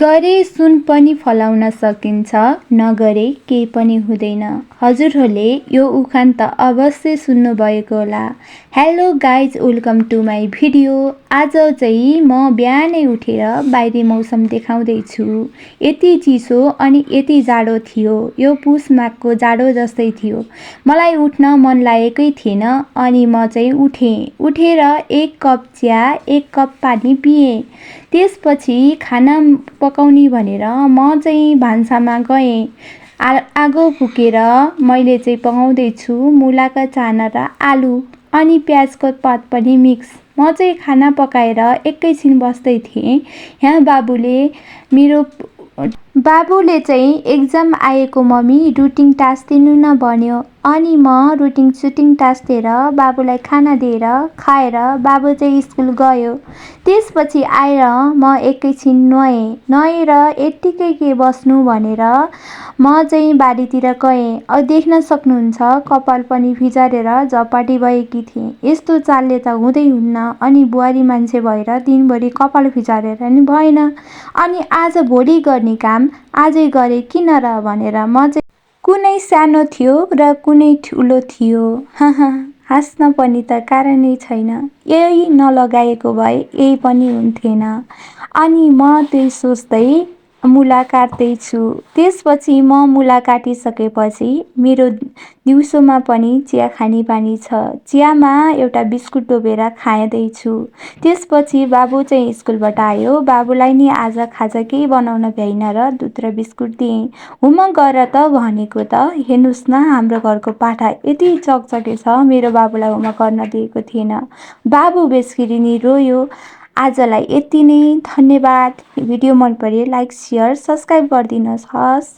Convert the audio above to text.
गरे सुन पनि फलाउन सकिन्छ, नगरे केही पनि हुँदैन। हजुरहरूले यो उखान त अवश्य सुन्नुभएको होला। Hello guys, welcome to my video. आज चाहिँ म बिहानै उठेर बाहिरी मौसम देखाउँदैछु। यति चिसो अनि यति जाडो थियो, यो पुस माघको जाडो जस्तै थियो। मलाई उठ्न मन लागेकै थिएन अनि म चाहिँ उठेर एक कप चिया, एक कप पानी पिएँ। त्यसपछि खाना पकाउने भनेर म चाहिँ भान्सामा गएँ। आगो फुकेर मैले चाहिँ पकाउँदैछु मुलाका चाना र आलु अनि प्याजको पात पनि मिक्स। म चाहिँ खाना पकाएर एकैछिन बस्दै थिएँ। यहाँ बाबुले चाहिँ एक्जाम आएको मम्मी रुटिन टाँसिदिनु न भन्यो अनि म रुटिन सुटिङ टाँसेर बाबुलाई खाना दिएर खाएर बाबु चाहिँ स्कुल गयो। त्यसपछि आएर म एकैछिन नुहाएर यत्तिकै के बस्नु भनेर म चाहिँ बारीतिर गएँ। देख्न सक्नुहुन्छ कपाल पनि भिजारेर झपाटी भएकी थिएँ। यस्तो चालले त हुँदै हुन्न अनि बुहारी मान्छे भएर दिनभरि कपाल भिजारेर नि भएन। अनि आज भोलि गर्ने काम आजै गरे किन र भनेर म चाहिँ कुनै सानो थियो र कुनै ठुलो थियो। हाँस्न पनि त कारणै छैन। यही नलगाएको भए यही पनि हुन्थेन। अनि म त्यही सोच्दै मुला काट्दैछु। त्यसपछि म मुला काटिसकेपछि मेरो दिउँसोमा पनि चिया खाने बानी छ। चियामा एउटा बिस्कुट डोबेर खाँदैछु। त्यसपछि बाबु चाहिँ स्कुलबाट आयो। बाबुलाई नि आज खाजा केही बनाउन भ्याइन र दुध र बिस्कुट दिएँ। होमवर्क गर त भनेको त हेर्नुहोस् न, हाम्रो घरको पाठा यति चकचके छ, मेरो बाबुलाई होमवर्क गर्न दिएको थिएन। बाबु बेसरी नि रोयो। आजलाई यति नै, धन्यवाद। भिडियो मन परे लाइक, सेयर, सब्सक्राइब गरिदिनुहोस्। हस्।